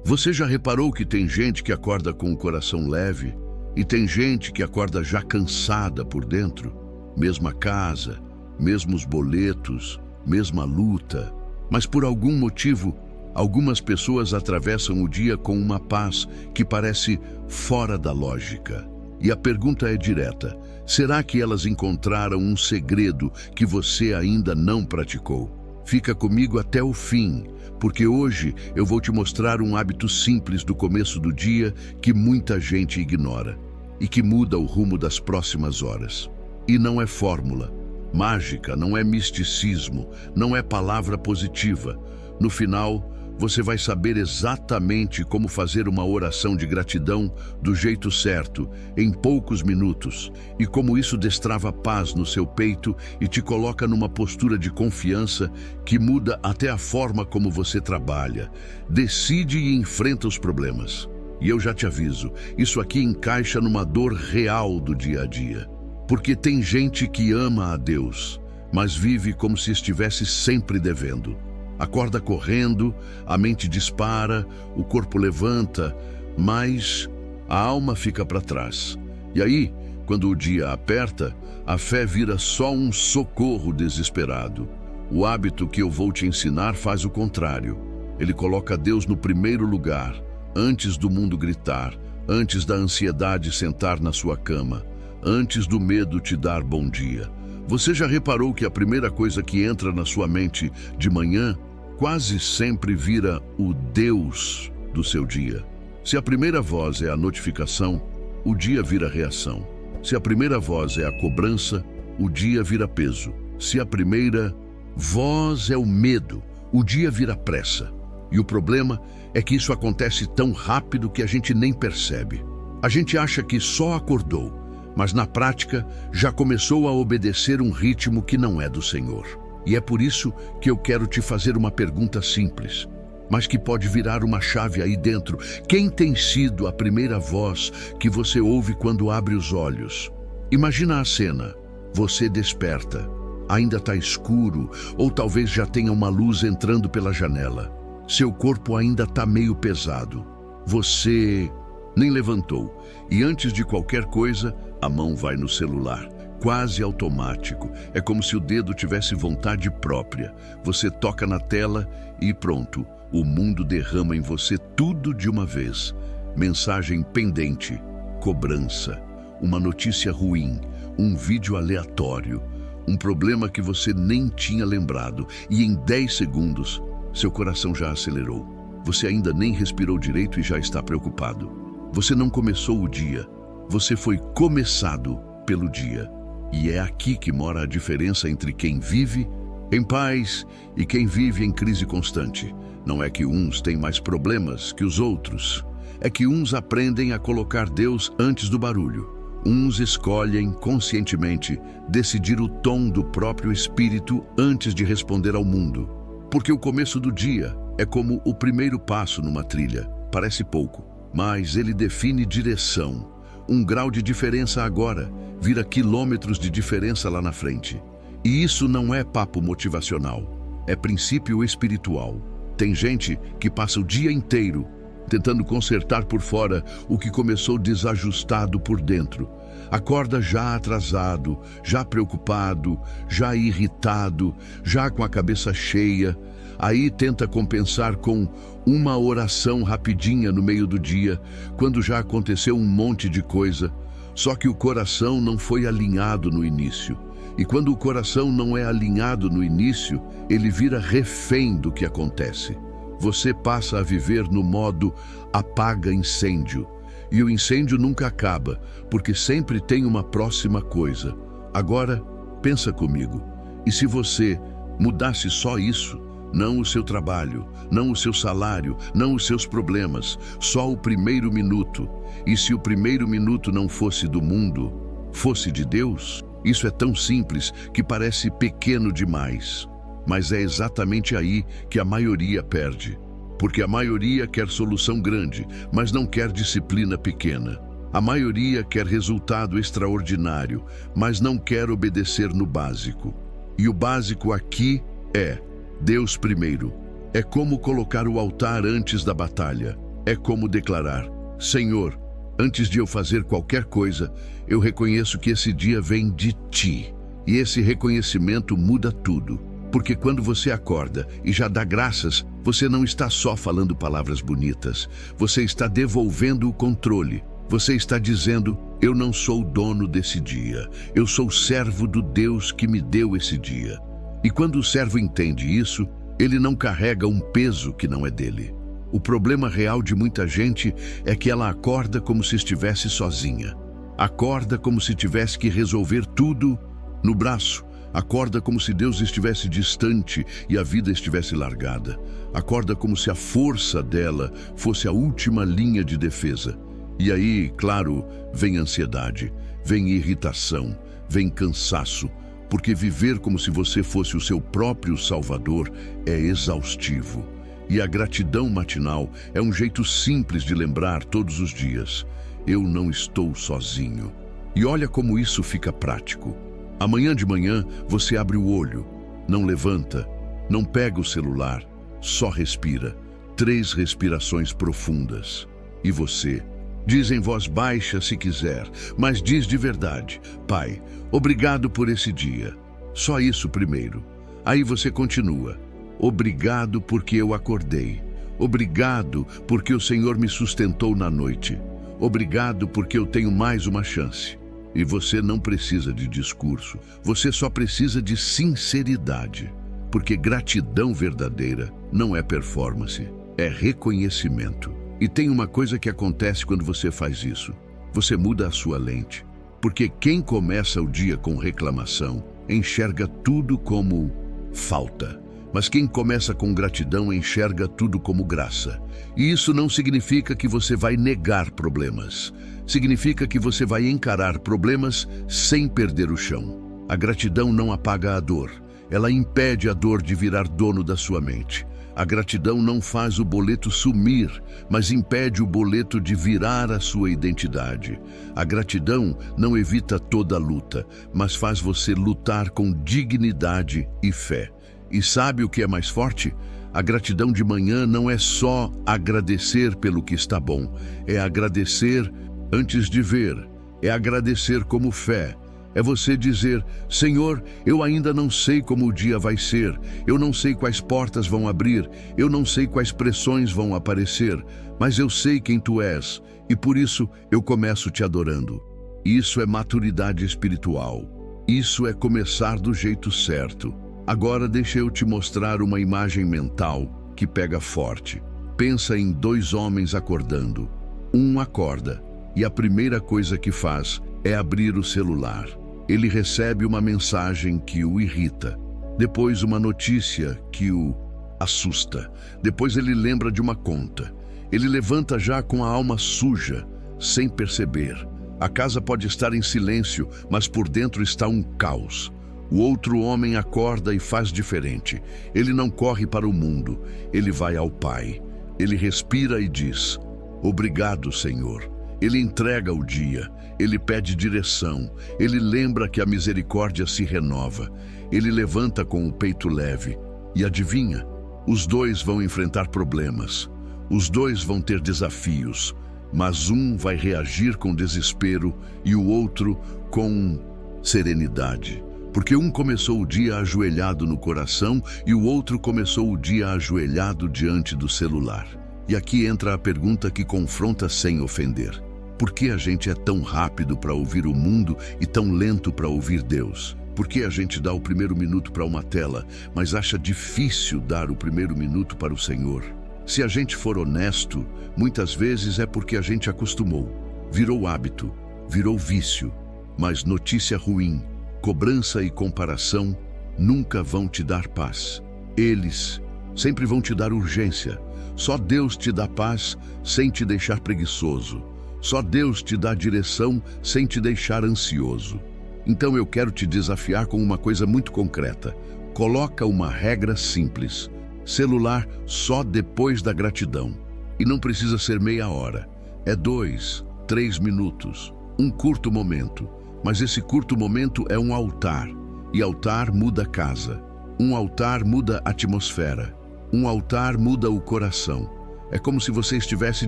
Você já reparou que tem gente que acorda com o coração leve e tem gente que acorda já cansada por dentro? Mesma casa, mesmos boletos, mesma luta. Mas por algum motivo, algumas pessoas atravessam o dia com uma paz que parece fora da lógica. E a pergunta é direta: será que elas encontraram um segredo que você ainda não praticou? Fica comigo até o fim, porque hoje eu vou te mostrar um hábito simples do começo do dia que muita gente ignora e que muda o rumo das próximas horas. E não é fórmula mágica, não é misticismo, não é palavra positiva. No final, você vai saber exatamente como fazer uma oração de gratidão do jeito certo, em poucos minutos, e como isso destrava paz no seu peito e te coloca numa postura de confiança que muda até a forma como você trabalha, decide e enfrenta os problemas. E eu já te aviso, isso aqui encaixa numa dor real do dia a dia. Porque tem gente que ama a Deus, mas vive como se estivesse sempre devendo. Acorda correndo, a mente dispara, o corpo levanta, mas a alma fica para trás. E aí, quando o dia aperta, a fé vira só um socorro desesperado. O hábito que eu vou te ensinar faz o contrário. Ele coloca Deus no primeiro lugar, antes do mundo gritar, antes da ansiedade sentar na sua cama, antes do medo te dar bom dia. Você já reparou que a primeira coisa que entra na sua mente de manhã quase sempre vira o Deus do seu dia? Se a primeira voz é a notificação, o dia vira reação. Se a primeira voz é a cobrança, o dia vira peso. Se a primeira voz é o medo, o dia vira pressa. E o problema é que isso acontece tão rápido que a gente nem percebe. A gente acha que só acordou, mas na prática já começou a obedecer um ritmo que não é do Senhor. E é por isso que eu quero te fazer uma pergunta simples, mas que pode virar uma chave aí dentro. Quem tem sido a primeira voz que você ouve quando abre os olhos? Imagina a cena. Você desperta. Ainda está escuro, ou talvez já tenha uma luz entrando pela janela. Seu corpo ainda está meio pesado. Você nem levantou. E antes de qualquer coisa, a mão vai no celular. Quase automático. É como se o dedo tivesse vontade própria. Você toca na tela e pronto. O mundo derrama em você tudo de uma vez. Mensagem pendente, cobrança, uma notícia ruim, um vídeo aleatório, um problema que você nem tinha lembrado. E em 10 segundos, seu coração já acelerou. Você ainda nem respirou direito e já está preocupado. Você não começou o dia. Você foi começado pelo dia. E é aqui que mora a diferença entre quem vive em paz e quem vive em crise constante. Não é que uns têm mais problemas que os outros. É que uns aprendem a colocar Deus antes do barulho. Uns escolhem conscientemente decidir o tom do próprio espírito antes de responder ao mundo. Porque o começo do dia é como o primeiro passo numa trilha. Parece pouco, mas ele define direção. Um grau de diferença agora vira quilômetros de diferença lá na frente. E isso não é papo motivacional, é princípio espiritual. Tem gente que passa o dia inteiro tentando consertar por fora o que começou desajustado por dentro. Acorda já atrasado, já preocupado, já irritado, já com a cabeça cheia. Aí tenta compensar com uma oração rapidinha no meio do dia, quando já aconteceu um monte de coisa. Só que o coração não foi alinhado no início. E quando o coração não é alinhado no início, ele vira refém do que acontece. Você passa a viver no modo apaga incêndio. E o incêndio nunca acaba, porque sempre tem uma próxima coisa. Agora, pensa comigo. E se você mudasse só isso? Não o seu trabalho, não o seu salário, não os seus problemas, só o primeiro minuto. E se o primeiro minuto não fosse do mundo, fosse de Deus? Isso é tão simples que parece pequeno demais. Mas é exatamente aí que a maioria perde. Porque a maioria quer solução grande, mas não quer disciplina pequena. A maioria quer resultado extraordinário, mas não quer obedecer no básico. E o básico aqui é Deus primeiro. É como colocar o altar antes da batalha. É como declarar: Senhor, antes de eu fazer qualquer coisa, eu reconheço que esse dia vem de Ti. E esse reconhecimento muda tudo. Porque quando você acorda e já dá graças, você não está só falando palavras bonitas. Você está devolvendo o controle. Você está dizendo: eu não sou o dono desse dia. Eu sou servo do Deus que me deu esse dia. E quando o servo entende isso, ele não carrega um peso que não é dele. O problema real de muita gente é que ela acorda como se estivesse sozinha. Acorda como se tivesse que resolver tudo no braço. Acorda como se Deus estivesse distante e a vida estivesse largada. Acorda como se a força dela fosse a última linha de defesa. E aí, claro, vem ansiedade, vem irritação, vem cansaço, porque viver como se você fosse o seu próprio salvador é exaustivo. E a gratidão matinal é um jeito simples de lembrar todos os dias: eu não estou sozinho. E olha como isso fica prático. Amanhã de manhã você abre o olho, não levanta, não pega o celular, só respira. 3 respirações profundas. E você diz em voz baixa se quiser, mas diz de verdade: Pai, obrigado por esse dia. Só isso primeiro. Aí você continua: obrigado porque eu acordei. Obrigado porque o Senhor me sustentou na noite. Obrigado porque eu tenho mais uma chance. E você não precisa de discurso, você só precisa de sinceridade. Porque gratidão verdadeira não é performance, é reconhecimento. E tem uma coisa que acontece quando você faz isso: você muda a sua lente. Porque quem começa o dia com reclamação enxerga tudo como falta. Mas quem começa com gratidão enxerga tudo como graça. E isso não significa que você vai negar problemas. Significa que você vai encarar problemas sem perder o chão. A gratidão não apaga a dor. Ela impede a dor de virar dono da sua mente. A gratidão não faz o boleto sumir, mas impede o boleto de virar a sua identidade. A gratidão não evita toda a luta, mas faz você lutar com dignidade e fé. E sabe o que é mais forte? A gratidão de manhã não é só agradecer pelo que está bom, é agradecer antes de ver, é agradecer como fé. É você dizer: Senhor, eu ainda não sei como o dia vai ser, eu não sei quais portas vão abrir, eu não sei quais pressões vão aparecer, mas eu sei quem Tu és, e por isso eu começo te adorando. Isso é maturidade espiritual. Isso é começar do jeito certo. Agora deixa eu te mostrar uma imagem mental que pega forte. Pensa em 2 homens acordando. Um acorda e a primeira coisa que faz é abrir o celular. Ele recebe uma mensagem que o irrita, depois uma notícia que o assusta, depois ele lembra de uma conta. Ele levanta já com a alma suja, sem perceber. A casa pode estar em silêncio, mas por dentro está um caos. O outro homem acorda e faz diferente. Ele não corre para o mundo, ele vai ao Pai. Ele respira e diz: obrigado, Senhor. Ele entrega o dia, ele pede direção, ele lembra que a misericórdia se renova. Ele levanta com o peito leve. E adivinha? Os 2 vão enfrentar problemas. Os 2 vão ter desafios. Mas um vai reagir com desespero e o outro com serenidade. Porque um começou o dia ajoelhado no coração e o outro começou o dia ajoelhado diante do celular. E aqui entra a pergunta que confronta sem ofender: por que a gente é tão rápido para ouvir o mundo e tão lento para ouvir Deus? Por que a gente dá o primeiro minuto para uma tela, mas acha difícil dar o primeiro minuto para o Senhor? Se a gente for honesto, muitas vezes é porque a gente acostumou. Virou hábito, virou vício. Mas notícia ruim: cobrança e comparação nunca vão te dar paz. Eles sempre vão te dar urgência. Só Deus te dá paz sem te deixar preguiçoso. Só Deus te dá direção sem te deixar ansioso. Então eu quero te desafiar com uma coisa muito concreta. Coloca uma regra simples: celular só depois da gratidão. E não precisa ser meia hora. É 2, 3 minutos. Um curto momento. Mas esse curto momento é um altar. E altar muda a casa. Um altar muda a atmosfera. Um altar muda o coração. É como se você estivesse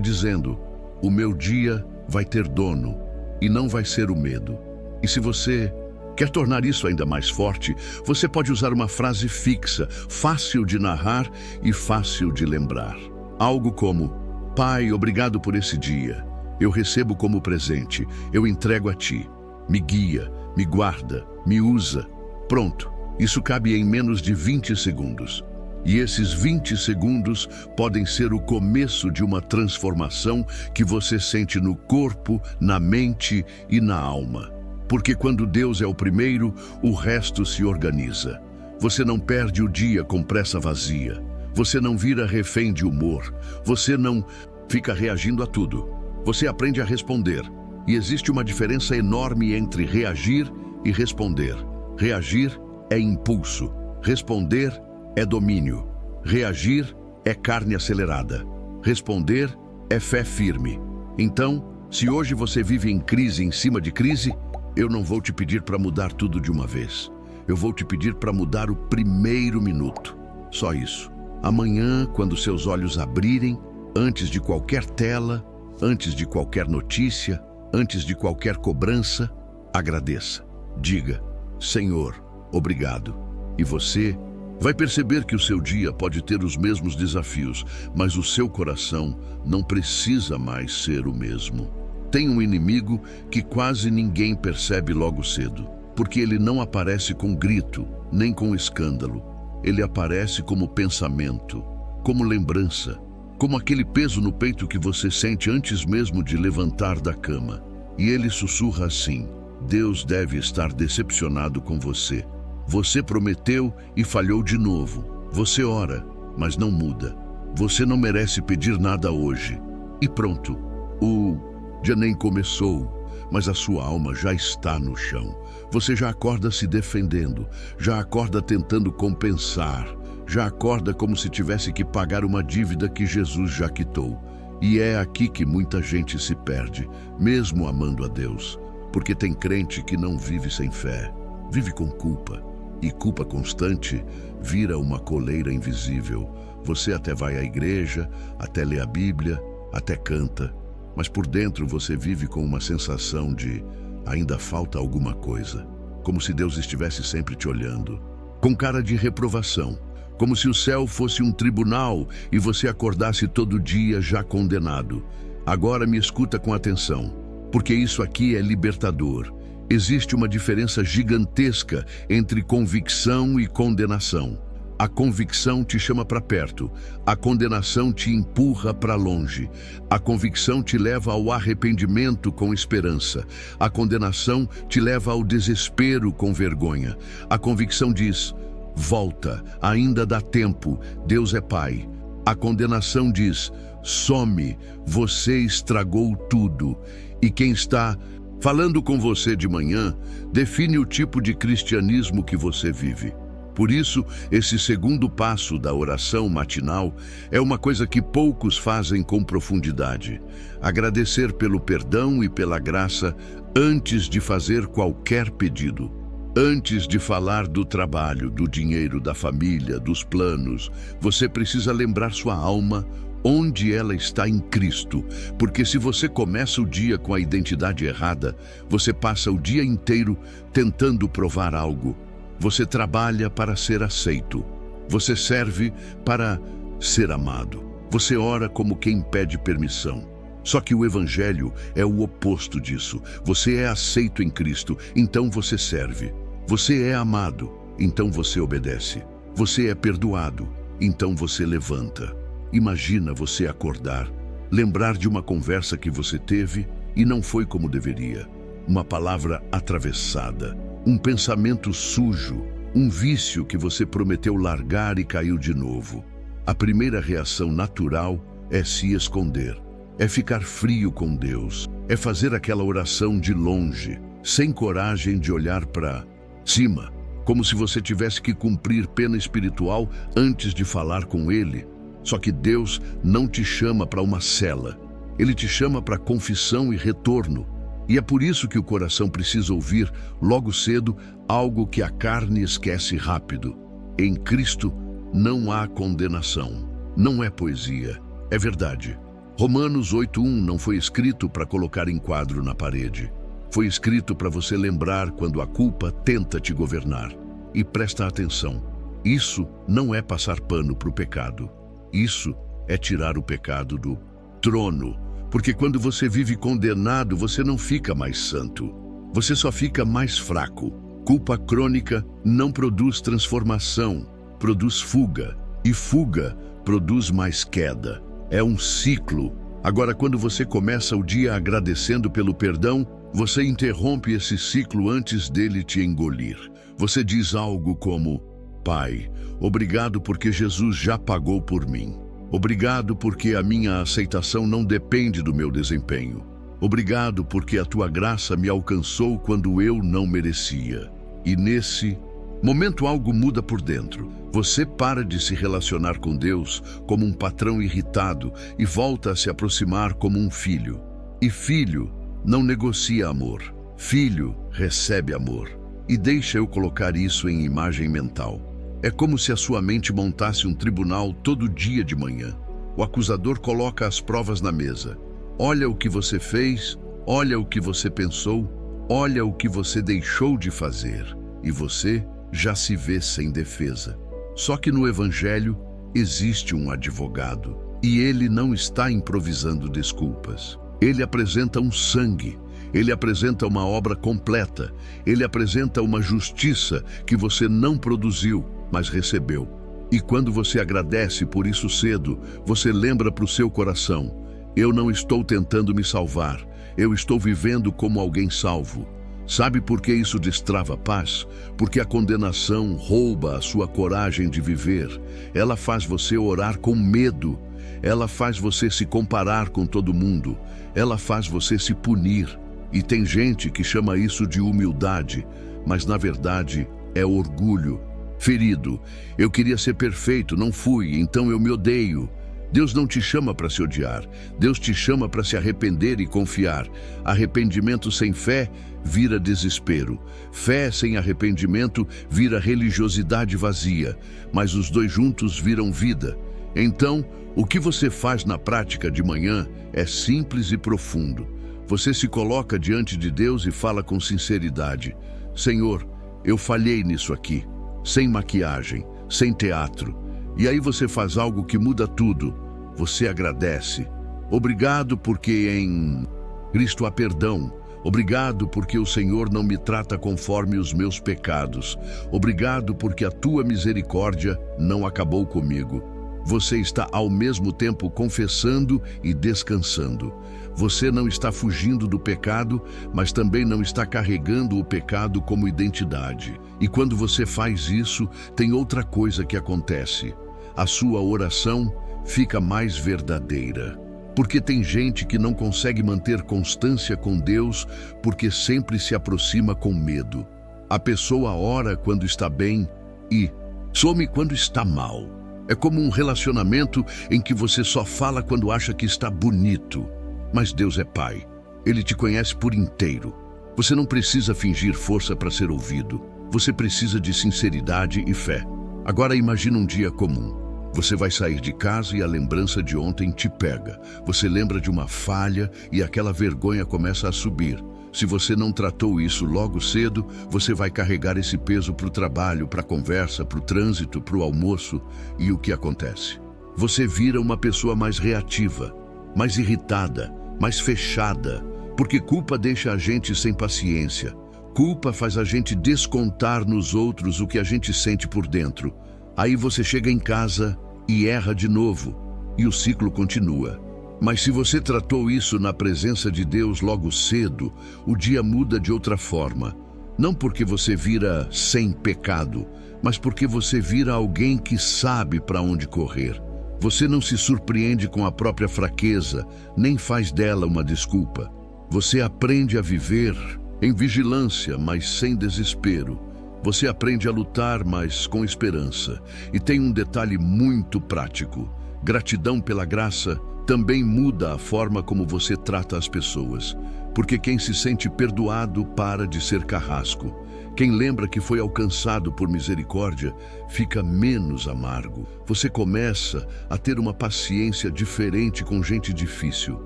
dizendo: o meu dia vai ter dono e não vai ser o medo. E se você quer tornar isso ainda mais forte, você pode usar uma frase fixa, fácil de narrar e fácil de lembrar. Algo como: Pai, obrigado por esse dia. Eu recebo como presente, eu entrego a Ti. Me guia, me guarda, me usa. Pronto, isso cabe em menos de 20 segundos. E esses 20 segundos podem ser o começo de uma transformação que você sente no corpo, na mente e na alma. Porque quando Deus é o primeiro, o resto se organiza. Você não perde o dia com pressa vazia. Você não vira refém de humor. Você não fica reagindo a tudo. Você aprende a responder. E existe uma diferença enorme entre reagir e responder. Reagir é impulso. Responder é domínio. Reagir é carne acelerada. Responder é fé firme. Então, se hoje você vive em crise em cima de crise, eu não vou te pedir para mudar tudo de uma vez. Eu vou te pedir para mudar o primeiro minuto. Só isso. Amanhã, quando seus olhos abrirem, antes de qualquer tela, antes de qualquer notícia, antes de qualquer cobrança, agradeça. Diga: Senhor, obrigado. E você vai perceber que o seu dia pode ter os mesmos desafios, mas o seu coração não precisa mais ser o mesmo. Tem um inimigo que quase ninguém percebe logo cedo, porque ele não aparece com grito, nem com escândalo. Ele aparece como pensamento, como lembrança, como aquele peso no peito que você sente antes mesmo de levantar da cama. E ele sussurra assim: Deus deve estar decepcionado com você. Você prometeu e falhou de novo. Você ora, mas não muda. Você não merece pedir nada hoje. E pronto, o dia nem começou, mas a sua alma já está no chão. Você já acorda se defendendo, já acorda tentando compensar, já acorda como se tivesse que pagar uma dívida que Jesus já quitou. E é aqui que muita gente se perde, mesmo amando a Deus, porque tem crente que não vive sem fé, vive com culpa. E culpa constante vira uma coleira invisível. Você até vai à igreja, até lê a Bíblia, até canta, mas por dentro você vive com uma sensação de ainda falta alguma coisa, como se Deus estivesse sempre te olhando, com cara de reprovação, como se o céu fosse um tribunal e você acordasse todo dia já condenado. Agora me escuta com atenção, porque isso aqui é libertador. Existe uma diferença gigantesca entre convicção e condenação. A convicção te chama para perto, a condenação te empurra para longe. A convicção te leva ao arrependimento com esperança. A condenação te leva ao desespero com vergonha. A convicção diz: volta, ainda dá tempo, Deus é Pai. A condenação diz: some, você estragou tudo. E quem está falando com você de manhã define o tipo de cristianismo que você vive. Por isso, esse segundo passo da oração matinal é uma coisa que poucos fazem com profundidade. Agradecer pelo perdão e pela graça antes de fazer qualquer pedido. Antes de falar do trabalho, do dinheiro, da família, dos planos, você precisa lembrar sua alma onde ela está em Cristo, porque se você começa o dia com a identidade errada, você passa o dia inteiro tentando provar algo. Você trabalha para ser aceito. Você serve para ser amado. Você ora como quem pede permissão. Só que o Evangelho é o oposto disso. Você é aceito em Cristo, então você serve. Você é amado, então você obedece. Você é perdoado, então você levanta. Imagina você acordar, lembrar de uma conversa que você teve e não foi como deveria. Uma palavra atravessada, um pensamento sujo, um vício que você prometeu largar e caiu de novo. A primeira reação natural é se esconder, é ficar frio com Deus, é fazer aquela oração de longe, sem coragem de olhar para cima, como se você tivesse que cumprir pena espiritual antes de falar com Ele. Só que Deus não te chama para uma cela, Ele te chama para confissão e retorno. E é por isso que o coração precisa ouvir, logo cedo, algo que a carne esquece rápido. Em Cristo não há condenação. Não é poesia, É verdade. Romanos 8:1 não foi escrito para colocar em quadro na parede. Foi escrito para você lembrar quando a culpa tenta te governar. E presta atenção, isso não é passar pano para o pecado. Isso é tirar o pecado do trono. Porque quando você vive condenado, você não fica mais santo. Você só fica mais fraco. Culpa crônica não produz transformação, produz fuga. E fuga produz mais queda. É um ciclo. Agora, quando você começa o dia agradecendo pelo perdão, você interrompe esse ciclo antes dele te engolir. Você diz algo como: Pai, obrigado porque Jesus já pagou por mim. Obrigado porque a minha aceitação não depende do meu desempenho. Obrigado porque a tua graça me alcançou quando eu não merecia. E nesse momento algo muda por dentro. Você para de se relacionar com Deus como um patrão irritado e volta a se aproximar como um filho. E filho não negocia amor. Filho recebe amor. E deixa eu colocar isso em imagem mental. É como se a sua mente montasse um tribunal todo dia de manhã. O acusador coloca as provas na mesa. Olha o que você fez, olha o que você pensou, olha o que você deixou de fazer. E você já se vê sem defesa. Só que no Evangelho existe um advogado. E ele não está improvisando desculpas. Ele apresenta um sangue. Ele apresenta uma obra completa. Ele apresenta uma justiça que você não produziu, mas recebeu. E quando você agradece por isso cedo, você lembra para o seu coração: eu não estou tentando me salvar, eu estou vivendo como alguém salvo. Sabe por que isso destrava a paz? Porque a condenação rouba a sua coragem de viver. Ela faz você orar com medo. Ela faz você se comparar com todo mundo. Ela faz você se punir. E tem gente que chama isso de humildade, mas na verdade é orgulho. Ferido, eu queria ser perfeito, não fui, então eu me odeio. Deus não te chama para se odiar. Deus te chama para se arrepender e confiar. Arrependimento sem fé vira desespero. Fé sem arrependimento vira religiosidade vazia. Mas os dois juntos viram vida. Então, o que você faz na prática de manhã é simples e profundo. Você se coloca diante de Deus e fala com sinceridade: Senhor, eu falhei nisso aqui. Sem maquiagem, sem teatro. E aí você faz algo que muda tudo. Você agradece. Obrigado porque em Cristo há perdão. Obrigado porque o Senhor não me trata conforme os meus pecados. Obrigado porque a tua misericórdia não acabou comigo. Você está ao mesmo tempo confessando e descansando. Você não está fugindo do pecado, mas também não está carregando o pecado como identidade. E quando você faz isso, tem outra coisa que acontece. A sua oração fica mais verdadeira. Porque tem gente que não consegue manter constância com Deus porque sempre se aproxima com medo. A pessoa ora quando está bem e some quando está mal. É como um relacionamento em que você só fala quando acha que está bonito. Mas Deus é Pai. Ele te conhece por inteiro. Você não precisa fingir força para ser ouvido. Você precisa de sinceridade e fé. Agora imagina um dia comum. Você vai sair de casa e a lembrança de ontem te pega. Você lembra de uma falha e aquela vergonha começa a subir. Se você não tratou isso logo cedo, você vai carregar esse peso para o trabalho, para a conversa, para o trânsito, para o almoço. E o que acontece? Você vira uma pessoa mais reativa, mais irritada, mais fechada, porque culpa deixa a gente sem paciência. Culpa faz a gente descontar nos outros o que a gente sente por dentro. Aí você chega em casa e erra de novo, e o ciclo continua. Mas se você tratou isso na presença de Deus logo cedo, o dia muda de outra forma. Não porque você vira sem pecado, mas porque você vira alguém que sabe para onde correr. Você não se surpreende com a própria fraqueza, nem faz dela uma desculpa. Você aprende a viver em vigilância, mas sem desespero. Você aprende a lutar, mas com esperança. E tem um detalhe muito prático. Gratidão pela graça também muda a forma como você trata as pessoas. Porque quem se sente perdoado para de ser carrasco. Quem lembra que foi alcançado por misericórdia fica menos amargo. Você começa a ter uma paciência diferente com gente difícil.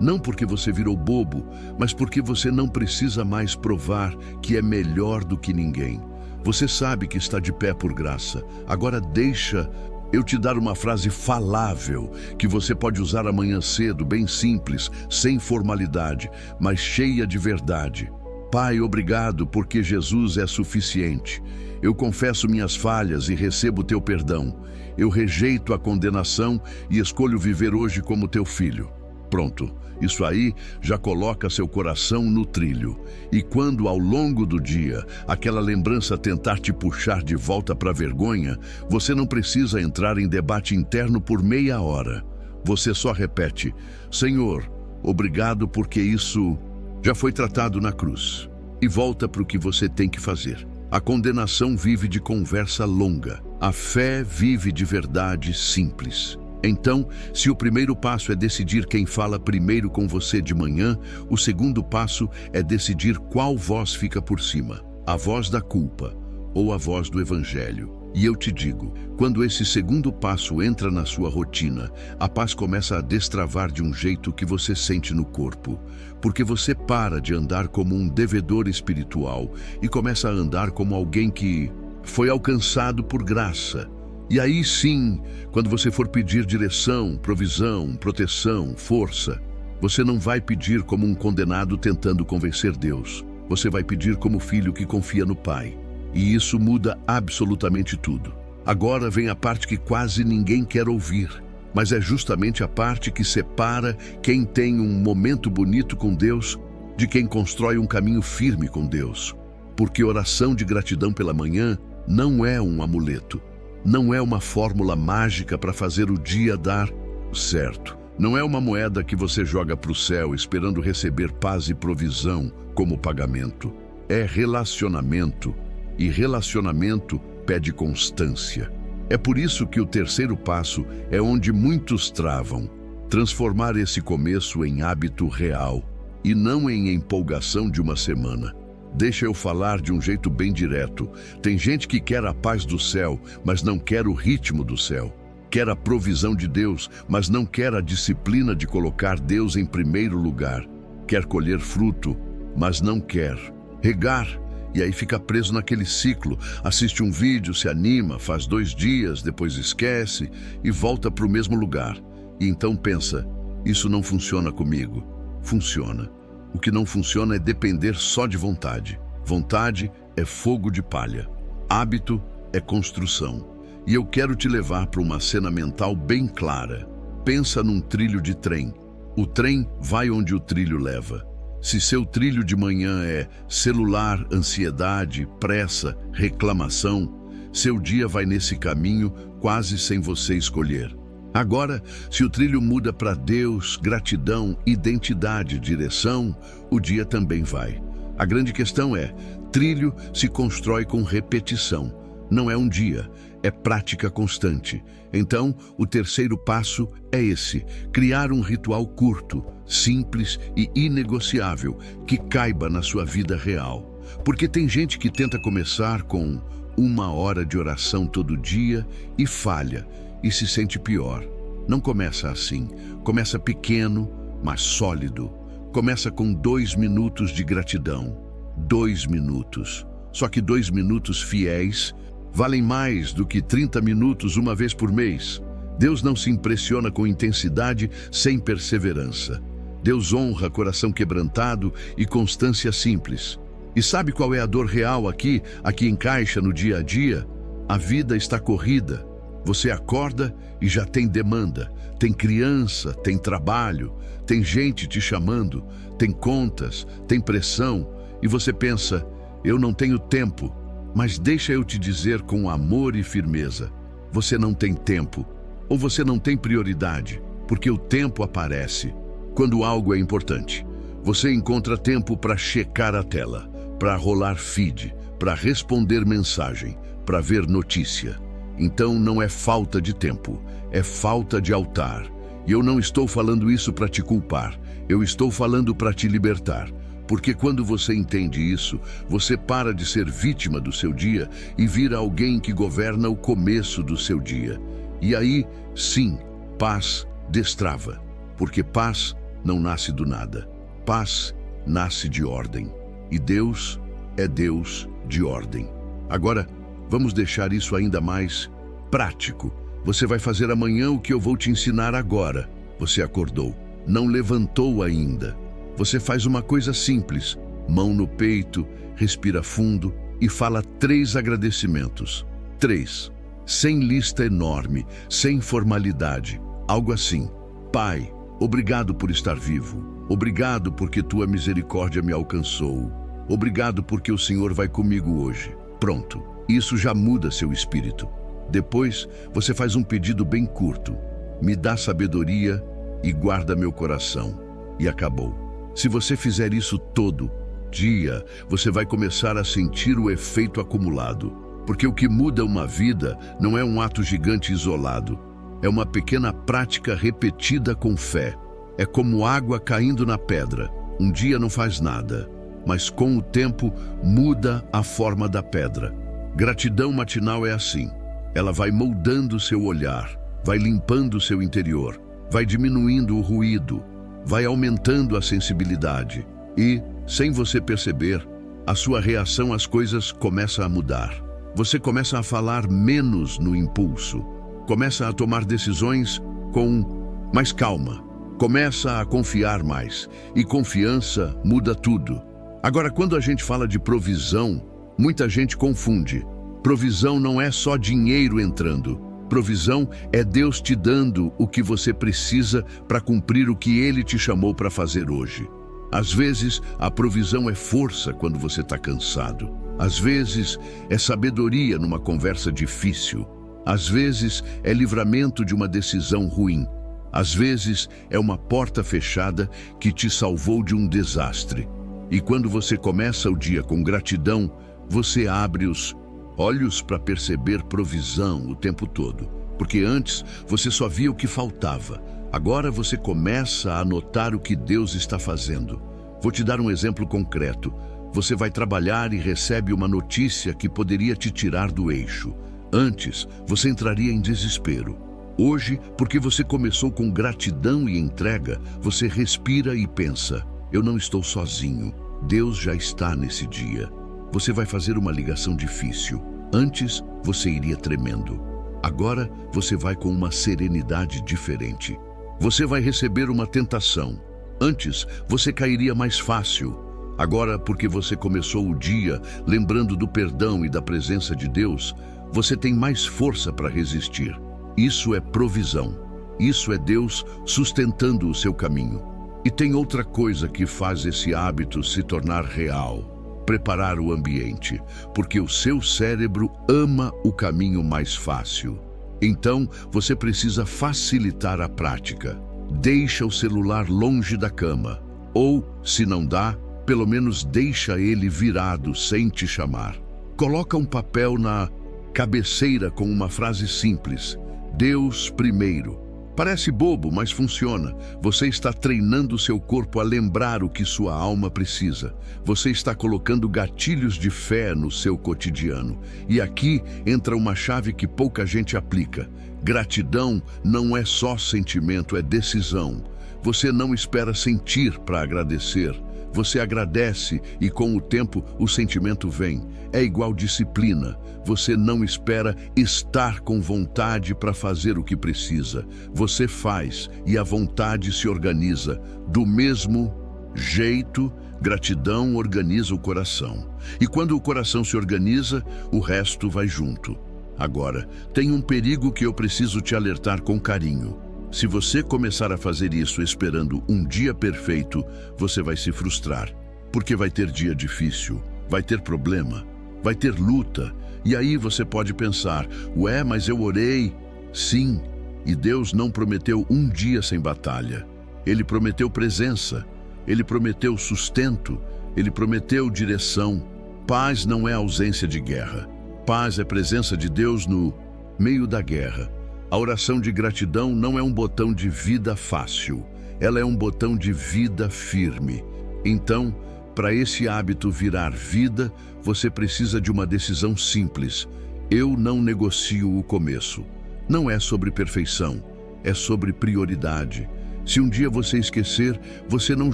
Não porque você virou bobo, mas porque você não precisa mais provar que é melhor do que ninguém. Você sabe que está de pé por graça. Agora deixa eu te dar uma frase falável que você pode usar amanhã cedo, bem simples, sem formalidade, mas cheia de verdade. Pai, obrigado porque Jesus é suficiente. Eu confesso minhas falhas e recebo teu perdão. Eu rejeito a condenação e escolho viver hoje como teu filho. Pronto, isso aí já coloca seu coração no trilho. E quando ao longo do dia aquela lembrança tentar te puxar de volta para a vergonha, você não precisa entrar em debate interno por meia hora. Você só repete: Senhor, obrigado porque isso já foi tratado na cruz. E volta para o que você tem que fazer. A condenação vive de conversa longa. A fé vive de verdade simples. Então, se o primeiro passo é decidir quem fala primeiro com você de manhã, o segundo passo é decidir qual voz fica por cima, a voz da culpa ou a voz do Evangelho. E eu te digo, quando esse segundo passo entra na sua rotina, a paz começa a destravar de um jeito que você sente no corpo, porque você para de andar como um devedor espiritual e começa a andar como alguém que foi alcançado por graça. E aí sim, quando você for pedir direção, provisão, proteção, força, você não vai pedir como um condenado tentando convencer Deus. Você vai pedir como filho que confia no Pai. E isso muda absolutamente tudo. Agora vem a parte que quase ninguém quer ouvir, mas é justamente a parte que separa quem tem um momento bonito com Deus de quem constrói um caminho firme com Deus. Porque oração de gratidão pela manhã não é um amuleto. Não é uma fórmula mágica para fazer o dia dar certo. Não é uma moeda que você joga para o céu esperando receber paz e provisão como pagamento. É relacionamento, e relacionamento pede constância. É por isso que o terceiro passo é onde muitos travam. Transformar esse começo em hábito real e não em empolgação de uma semana. Deixa eu falar de um jeito bem direto. Tem gente que quer a paz do céu, mas não quer o ritmo do céu. Quer a provisão de Deus, mas não quer a disciplina de colocar Deus em primeiro lugar. Quer colher fruto, mas não quer regar. E aí fica preso naquele ciclo. Assiste um vídeo, se anima, faz 2 dias, depois esquece e volta para o mesmo lugar. E então pensa, isso não funciona comigo. Funciona. O que não funciona é depender só de vontade. Vontade é fogo de palha. Hábito é construção. E eu quero te levar para uma cena mental bem clara. Pensa num trilho de trem. O trem vai onde o trilho leva. Se seu trilho de manhã é celular, ansiedade, pressa, reclamação, seu dia vai nesse caminho quase sem você escolher. Agora, se o trilho muda para Deus, gratidão, identidade, direção, o dia também vai. A grande questão é, trilho se constrói com repetição. Não é um dia, é prática constante. Então, o terceiro passo é esse, criar um ritual curto, simples e inegociável, que caiba na sua vida real. Porque tem gente que tenta começar com 1 hora de oração todo dia e falha, e se sente pior. Não começa assim. Começa pequeno, mas sólido. Começa com 2 minutos de gratidão. 2 minutos. Só que 2 minutos fiéis valem mais do que 30 minutos uma vez por mês. Deus não se impressiona com intensidade sem perseverança. Deus honra coração quebrantado e constância simples. E sabe qual é a dor real aqui, a que encaixa no dia a dia? A vida está corrida. Você acorda e já tem demanda, tem criança, tem trabalho, tem gente te chamando, tem contas, tem pressão, e você pensa, eu não tenho tempo. Mas deixa eu te dizer com amor e firmeza, você não tem tempo, ou você não tem prioridade, porque o tempo aparece quando algo é importante. Você encontra tempo para checar a tela, para rolar feed, para responder mensagem, para ver notícia. Então não é falta de tempo, é falta de altar. E eu não estou falando isso para te culpar, eu estou falando para te libertar. Porque quando você entende isso, você para de ser vítima do seu dia e vira alguém que governa o começo do seu dia. E aí, sim, paz destrava. Porque paz não nasce do nada. Paz nasce de ordem. E Deus é Deus de ordem. Agora, vamos deixar isso ainda mais prático. Você vai fazer amanhã o que eu vou te ensinar agora. Você acordou, não levantou ainda. Você faz uma coisa simples, mão no peito, respira fundo e fala 3 agradecimentos. 3. Sem lista enorme, sem formalidade. Algo assim. Pai, obrigado por estar vivo. Obrigado porque tua misericórdia me alcançou. Obrigado porque o Senhor vai comigo hoje. Pronto. Isso já muda seu espírito. Depois, você faz um pedido bem curto. Me dá sabedoria e guarda meu coração. E acabou. Se você fizer isso todo dia, você vai começar a sentir o efeito acumulado. Porque o que muda uma vida não é um ato gigante isolado. É uma pequena prática repetida com fé. É como água caindo na pedra. Um dia não faz nada, mas com o tempo muda a forma da pedra. Gratidão matinal é assim. Ela vai moldando seu olhar, vai limpando seu interior, vai diminuindo o ruído, vai aumentando a sensibilidade e, sem você perceber, a sua reação às coisas começa a mudar. Você começa a falar menos no impulso, começa a tomar decisões com mais calma, começa a confiar mais e confiança muda tudo. Agora, quando a gente fala de provisão, muita gente confunde. Provisão não é só dinheiro entrando. Provisão é Deus te dando o que você precisa para cumprir o que Ele te chamou para fazer hoje. Às vezes, a provisão é força quando você está cansado. Às vezes, é sabedoria numa conversa difícil. Às vezes, é livramento de uma decisão ruim. Às vezes, é uma porta fechada que te salvou de um desastre. E quando você começa o dia com gratidão, você abre os olhos para perceber provisão o tempo todo. Porque antes você só via o que faltava. Agora você começa a notar o que Deus está fazendo. Vou te dar um exemplo concreto. Você vai trabalhar e recebe uma notícia que poderia te tirar do eixo. Antes, você entraria em desespero. Hoje, porque você começou com gratidão e entrega, você respira e pensa: eu não estou sozinho. Deus já está nesse dia. Você vai fazer uma ligação difícil. Antes, você iria tremendo. Agora, você vai com uma serenidade diferente. Você vai receber uma tentação. Antes, você cairia mais fácil. Agora, porque você começou o dia lembrando do perdão e da presença de Deus, você tem mais força para resistir. Isso é provisão. Isso é Deus sustentando o seu caminho. E tem outra coisa que faz esse hábito se tornar real. Preparar o ambiente, porque o seu cérebro ama o caminho mais fácil. Então, você precisa facilitar a prática. Deixa o celular longe da cama. Ou, se não dá, pelo menos deixa ele virado sem te chamar. Coloca um papel na cabeceira com uma frase simples: Deus primeiro. Parece bobo, mas funciona. Você está treinando seu corpo a lembrar o que sua alma precisa. Você está colocando gatilhos de fé no seu cotidiano. E aqui entra uma chave que pouca gente aplica. Gratidão não é só sentimento, é decisão. Você não espera sentir para agradecer. Você agradece e com o tempo o sentimento vem. É igual disciplina. Você não espera estar com vontade para fazer o que precisa. Você faz e a vontade se organiza. Do mesmo jeito, gratidão organiza o coração. E quando o coração se organiza, o resto vai junto. Agora, tem um perigo que eu preciso te alertar com carinho. Se você começar a fazer isso esperando um dia perfeito, você vai se frustrar. Porque vai ter dia difícil, vai ter problema, vai ter luta. E aí você pode pensar: ué, mas eu orei. Sim, e Deus não prometeu um dia sem batalha. Ele prometeu presença, Ele prometeu sustento, Ele prometeu direção. Paz não é ausência de guerra. Paz é presença de Deus no meio da guerra. A oração de gratidão não é um botão de vida fácil. Ela é um botão de vida firme. Então, para esse hábito virar vida, você precisa de uma decisão simples. Eu não negocio o começo. Não é sobre perfeição, é sobre prioridade. Se um dia você esquecer, você não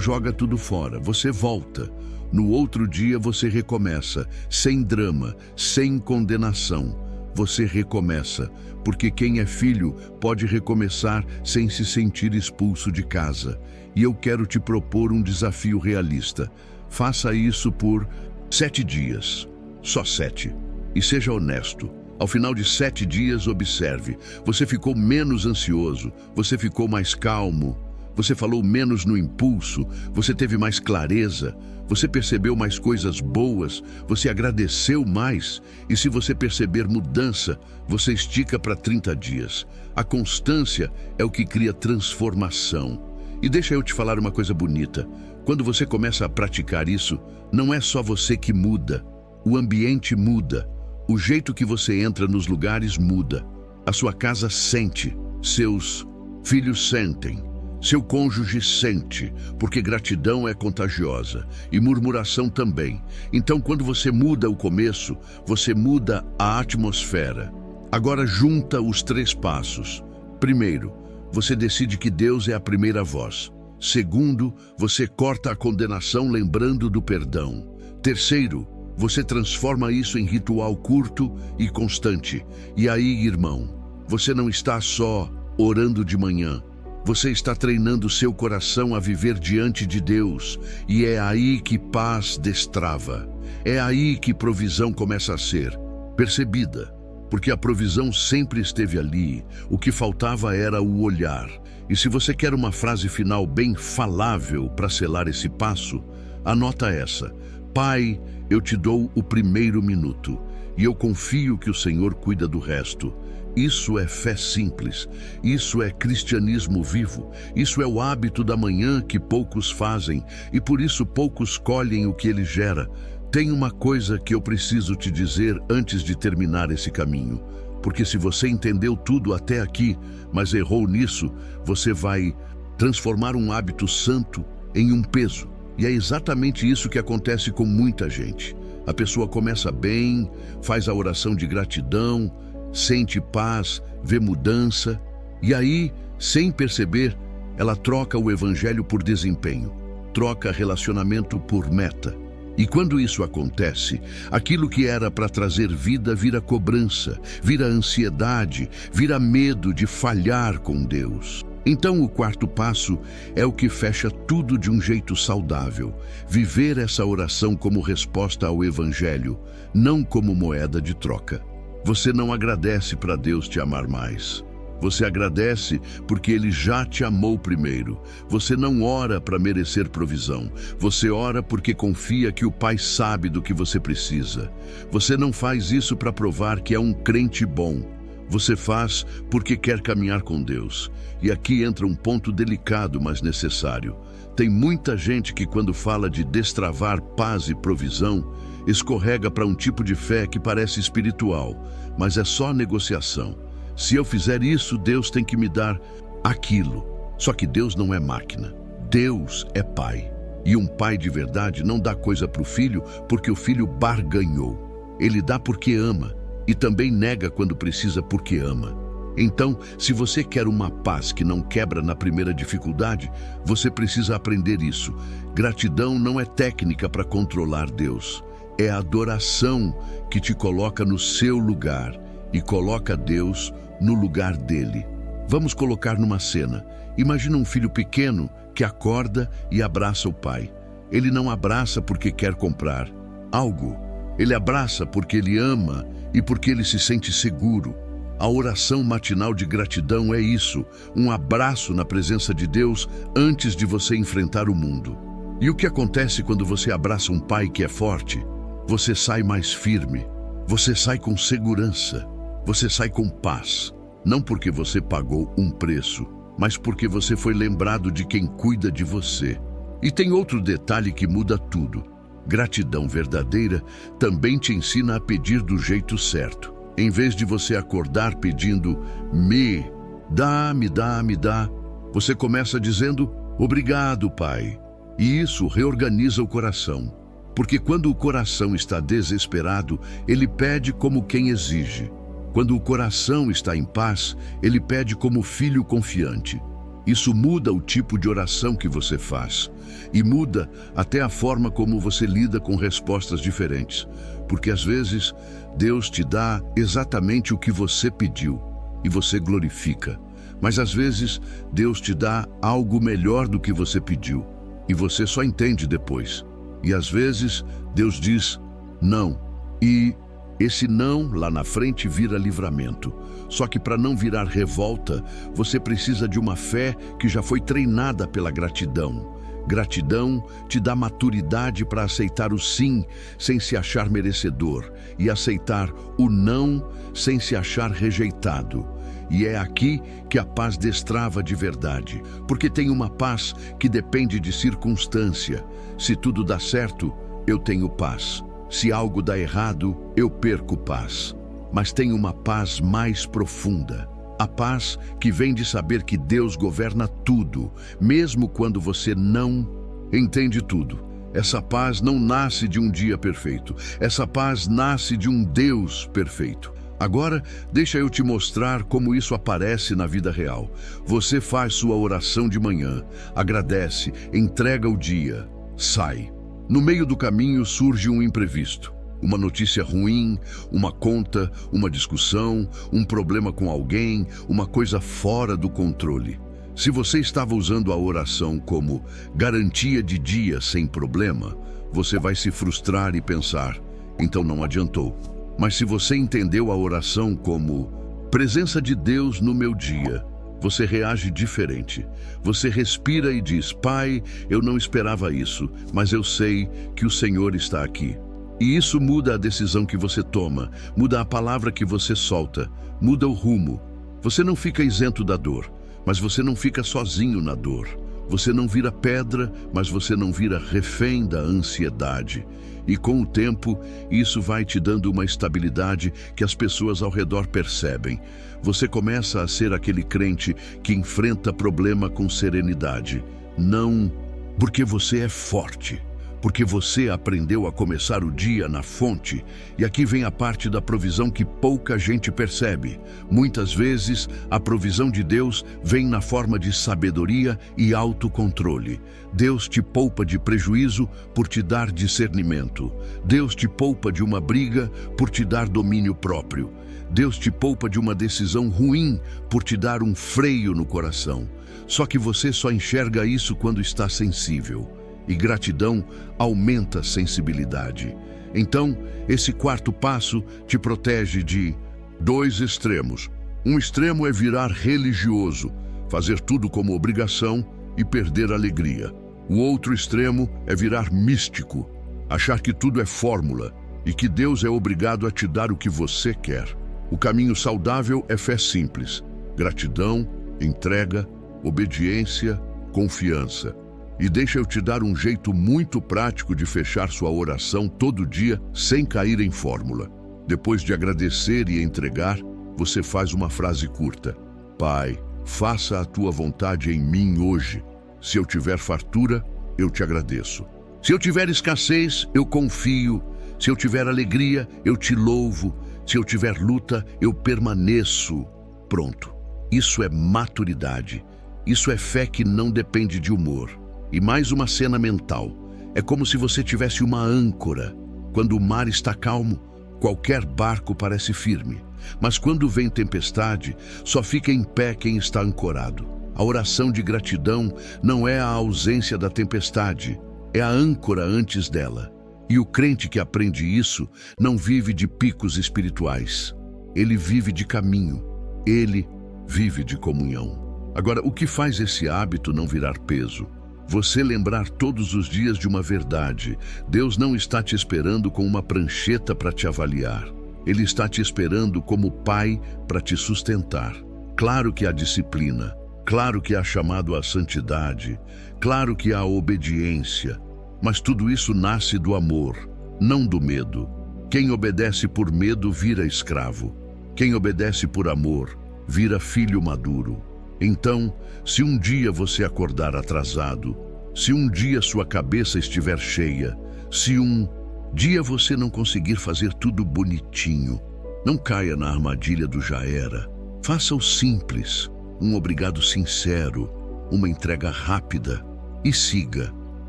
joga tudo fora, você volta. No outro dia você recomeça, sem drama, sem condenação. Você recomeça, porque quem é filho pode recomeçar sem se sentir expulso de casa. E eu quero te propor um desafio realista. Faça isso por 7 dias, só 7. E seja honesto. Ao final de 7 dias, observe. Você ficou menos ansioso, você ficou mais calmo, você falou menos no impulso, você teve mais clareza, você percebeu mais coisas boas, você agradeceu mais. E se você perceber mudança, você estica para 30 dias. A constância é o que cria transformação. E deixa eu te falar uma coisa bonita. Quando você começa a praticar isso, não é só você que muda, o ambiente muda. O jeito que você entra nos lugares muda. A sua casa sente, seus filhos sentem, seu cônjuge sente, porque gratidão é contagiosa e murmuração também. Então, quando você muda o começo, você muda a atmosfera. Agora junta os 3 passos. Primeiro, você decide que Deus é a primeira voz. Segundo, você corta a condenação lembrando do perdão. Terceiro, você transforma isso em ritual curto e constante. E aí, irmão, você não está só orando de manhã. Você está treinando seu coração a viver diante de Deus. E é aí que paz destrava. É aí que provisão começa a ser percebida. Porque a provisão sempre esteve ali. O que faltava era o olhar. E se você quer uma frase final bem falável para selar esse passo, anota essa. Pai, eu te dou o primeiro minuto, e eu confio que o Senhor cuida do resto. Isso é fé simples, isso é cristianismo vivo, isso é o hábito da manhã que poucos fazem, e por isso poucos colhem o que ele gera. Tem uma coisa que eu preciso te dizer antes de terminar esse caminho, porque se você entendeu tudo até aqui, mas errou nisso, você vai transformar um hábito santo em um peso. E é exatamente isso que acontece com muita gente. A pessoa começa bem, faz a oração de gratidão, sente paz, vê mudança, e aí, sem perceber, ela troca o evangelho por desempenho, troca relacionamento por meta. E quando isso acontece, aquilo que era para trazer vida vira cobrança, vira ansiedade, vira medo de falhar com Deus. Então o 4º passo é o que fecha tudo de um jeito saudável. Viver essa oração como resposta ao Evangelho, não como moeda de troca. Você não agradece para Deus te amar mais. Você agradece porque Ele já te amou primeiro. Você não ora para merecer provisão. Você ora porque confia que o Pai sabe do que você precisa. Você não faz isso para provar que é um crente bom. Você faz porque quer caminhar com Deus. E aqui entra um ponto delicado, mas necessário. Tem muita gente que, quando fala de destravar paz e provisão, escorrega para um tipo de fé que parece espiritual, mas é só negociação. Se eu fizer isso, Deus tem que me dar aquilo. Só que Deus não é máquina. Deus é pai. E um pai de verdade não dá coisa para o filho porque o filho barganhou. Ele dá porque ama. E também nega quando precisa porque ama. Então, se você quer uma paz que não quebra na primeira dificuldade, você precisa aprender isso. Gratidão não é técnica para controlar Deus. É a adoração que te coloca no seu lugar e coloca Deus no lugar dele. Vamos colocar numa cena. Imagina um filho pequeno que acorda e abraça o pai. Ele não abraça porque quer comprar algo. Ele abraça porque ele ama e porque ele se sente seguro. A oração matinal de gratidão é isso, um abraço na presença de Deus antes de você enfrentar o mundo. E o que acontece quando você abraça um pai que é forte? Você sai mais firme, você sai com segurança, você sai com paz. Não porque você pagou um preço, mas porque você foi lembrado de quem cuida de você. E tem outro detalhe que muda tudo. Gratidão verdadeira também te ensina a pedir do jeito certo. Em vez de você acordar pedindo me dá, você começa dizendo obrigado, Pai. E isso reorganiza o coração. Porque quando o coração está desesperado, ele pede como quem exige. Quando o coração está em paz, ele pede como filho confiante. Isso muda o tipo de oração que você faz. E muda até a forma como você lida com respostas diferentes. Porque às vezes, Deus te dá exatamente o que você pediu e você glorifica. Mas às vezes, Deus te dá algo melhor do que você pediu e você só entende depois. E às vezes, Deus diz não. E esse não lá na frente vira livramento. Só que para não virar revolta, você precisa de uma fé que já foi treinada pela gratidão. Gratidão te dá maturidade para aceitar o sim sem se achar merecedor e aceitar o não sem se achar rejeitado. E é aqui que a paz destrava de verdade, porque tem uma paz que depende de circunstância. Se tudo dá certo, eu tenho paz. Se algo dá errado, eu perco paz. Mas tem uma paz mais profunda. A paz que vem de saber que Deus governa tudo, mesmo quando você não entende tudo. Essa paz não nasce de um dia perfeito. Essa paz nasce de um Deus perfeito. Agora, deixa eu te mostrar como isso aparece na vida real. Você faz sua oração de manhã, agradece, entrega o dia, sai. No meio do caminho surge um imprevisto. Uma notícia ruim, uma conta, uma discussão, um problema com alguém, uma coisa fora do controle. Se você estava usando a oração como garantia de dia sem problema, você vai se frustrar e pensar, então não adiantou. Mas se você entendeu a oração como presença de Deus no meu dia, você reage diferente. Você respira e diz, Pai, eu não esperava isso, mas eu sei que o Senhor está aqui. E isso muda a decisão que você toma, muda a palavra que você solta, muda o rumo. Você não fica isento da dor, mas você não fica sozinho na dor. Você não vira pedra, mas você não vira refém da ansiedade. E com o tempo, isso vai te dando uma estabilidade que as pessoas ao redor percebem. Você começa a ser aquele crente que enfrenta problema com serenidade. Não porque você é forte, porque você aprendeu a começar o dia na fonte. E aqui vem a parte da provisão que pouca gente percebe. Muitas vezes, a provisão de Deus vem na forma de sabedoria e autocontrole. Deus te poupa de prejuízo por te dar discernimento. Deus te poupa de uma briga por te dar domínio próprio. Deus te poupa de uma decisão ruim por te dar um freio no coração. Só que você só enxerga isso quando está sensível. E gratidão aumenta a sensibilidade. Então, esse quarto passo te protege de dois extremos. Um extremo é virar religioso, fazer tudo como obrigação e perder a alegria. O outro extremo é virar místico, achar que tudo é fórmula e que Deus é obrigado a te dar o que você quer. O caminho saudável é fé simples, gratidão, entrega, obediência, confiança. E deixa eu te dar um jeito muito prático de fechar sua oração todo dia sem cair em fórmula. Depois de agradecer e entregar, você faz uma frase curta. Pai, faça a tua vontade em mim hoje. Se eu tiver fartura, eu te agradeço. Se eu tiver escassez, eu confio. Se eu tiver alegria, eu te louvo. Se eu tiver luta, eu permaneço. Pronto. Isso é maturidade. Isso é fé que não depende de humor. E mais uma cena mental. É como se você tivesse uma âncora. Quando o mar está calmo, qualquer barco parece firme. Mas quando vem tempestade, só fica em pé quem está ancorado. A oração de gratidão não é a ausência da tempestade, é a âncora antes dela. E o crente que aprende isso não vive de picos espirituais. Ele vive de caminho. Ele vive de comunhão. Agora, o que faz esse hábito não virar peso? Você lembrar todos os dias de uma verdade. Deus não está te esperando com uma prancheta para te avaliar. Ele está te esperando como pai para te sustentar. Claro que há disciplina, claro que há chamado à santidade, claro que há obediência, mas tudo isso nasce do amor, não do medo. Quem obedece por medo vira escravo. Quem obedece por amor vira filho maduro. Então, se um dia você acordar atrasado, Se um dia sua cabeça estiver cheia, se um dia você não conseguir fazer tudo bonitinho, não caia na armadilha do já era. Faça o simples, um obrigado sincero, uma entrega rápida e siga.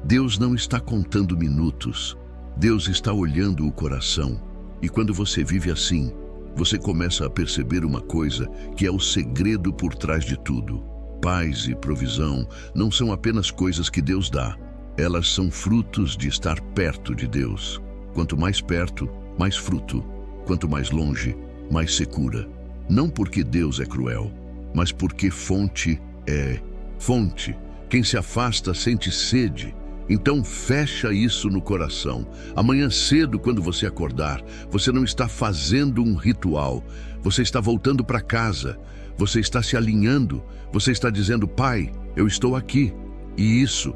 Deus não está contando minutos, Deus está olhando o coração. E quando você vive assim, você começa a perceber uma coisa que é o segredo por trás de tudo. Paz e provisão não são apenas coisas que Deus dá, elas são frutos de estar perto de Deus. Quanto mais perto, mais fruto. Quanto mais longe, mais secura. Não porque Deus é cruel, mas porque fonte é fonte. Quem se afasta sente sede. Então fecha isso no coração. Amanhã cedo, quando você acordar, você não está fazendo um ritual. Você está voltando para casa. Você está se alinhando. Você está dizendo: Pai, eu estou aqui. E isso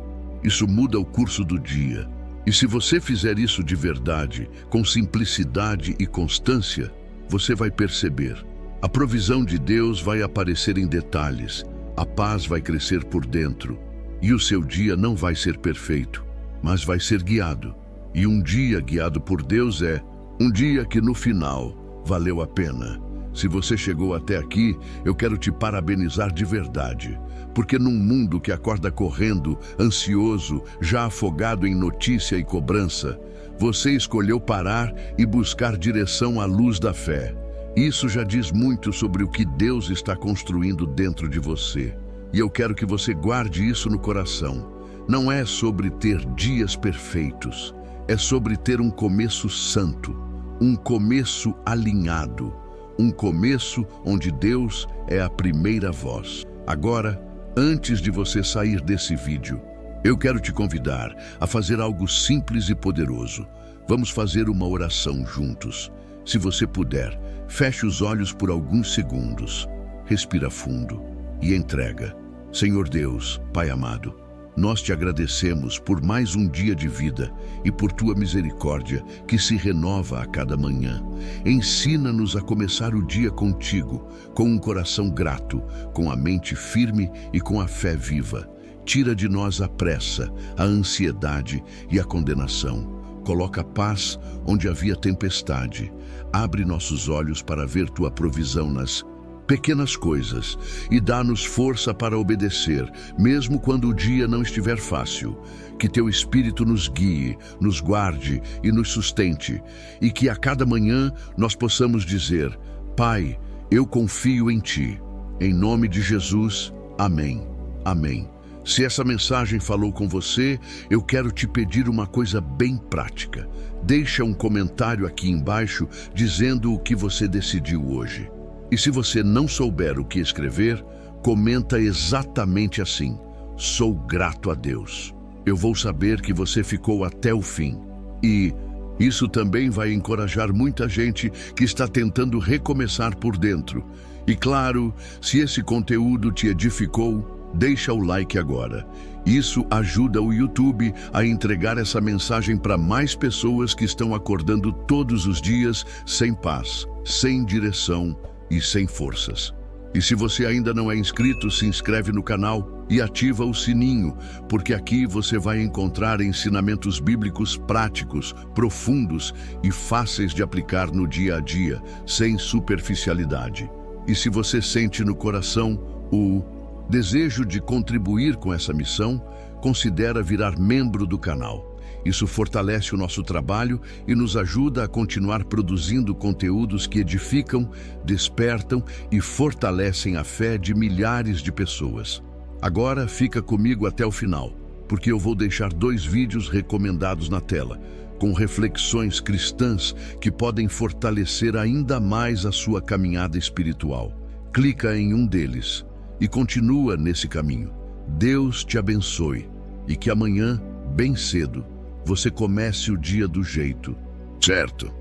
muda o curso do dia. E se você fizer isso de verdade, com simplicidade e constância, você vai perceber. A provisão de Deus vai aparecer em detalhes. A paz vai crescer por dentro. E o seu dia não vai ser perfeito, mas vai ser guiado. E um dia guiado por Deus é um dia que no final valeu a pena. Se você chegou até aqui, eu quero te parabenizar de verdade. Porque num mundo que acorda correndo, ansioso, já afogado em notícia e cobrança, você escolheu parar e buscar direção à luz da fé. Isso já diz muito sobre o que Deus está construindo dentro de você. E eu quero que você guarde isso no coração. Não é sobre ter dias perfeitos, é sobre ter um começo santo, um começo alinhado, um começo onde Deus é a primeira voz. Agora, antes de você sair desse vídeo, eu quero te convidar a fazer algo simples e poderoso. Vamos fazer uma oração juntos. Se você puder, feche os olhos por alguns segundos, respira fundo e entrega. Senhor Deus, Pai amado, nós te agradecemos por mais um dia de vida e por tua misericórdia que se renova a cada manhã. Ensina-nos a começar o dia contigo, com um coração grato, com a mente firme e com a fé viva. Tira de nós a pressa, a ansiedade e a condenação. Coloca paz onde havia tempestade. Abre nossos olhos para ver tua provisão nas pequenas coisas e dá-nos força para obedecer, mesmo quando o dia não estiver fácil. Que teu Espírito nos guie, nos guarde e nos sustente, e que a cada manhã nós possamos dizer: Pai, eu confio em ti. Em nome de Jesus, amém. Amém. Se essa mensagem falou com você, eu quero te pedir uma coisa bem prática. Deixa um comentário aqui embaixo dizendo o que você decidiu hoje. E se você não souber o que escrever, comenta exatamente assim: sou grato a Deus. Eu vou saber que você ficou até o fim. E isso também vai encorajar muita gente que está tentando recomeçar por dentro. E claro, se esse conteúdo te edificou, deixa o like agora. Isso ajuda o YouTube a entregar essa mensagem para mais pessoas que estão acordando todos os dias sem paz, sem direção e sem forças. E se você ainda não é inscrito, se inscreve no canal e ativa o sininho, porque aqui você vai encontrar ensinamentos bíblicos práticos, profundos e fáceis de aplicar no dia a dia, sem superficialidade. E se você sente no coração o desejo de contribuir com essa missão, considera virar membro do canal. Isso fortalece o nosso trabalho e nos ajuda a continuar produzindo conteúdos que edificam, despertam e fortalecem a fé de milhares de pessoas. Agora fica comigo até o final, porque eu vou deixar 2 vídeos recomendados na tela, com reflexões cristãs que podem fortalecer ainda mais a sua caminhada espiritual. Clica em um deles e continua nesse caminho. Deus te abençoe e que amanhã, bem cedo, você comece o dia do jeito certo.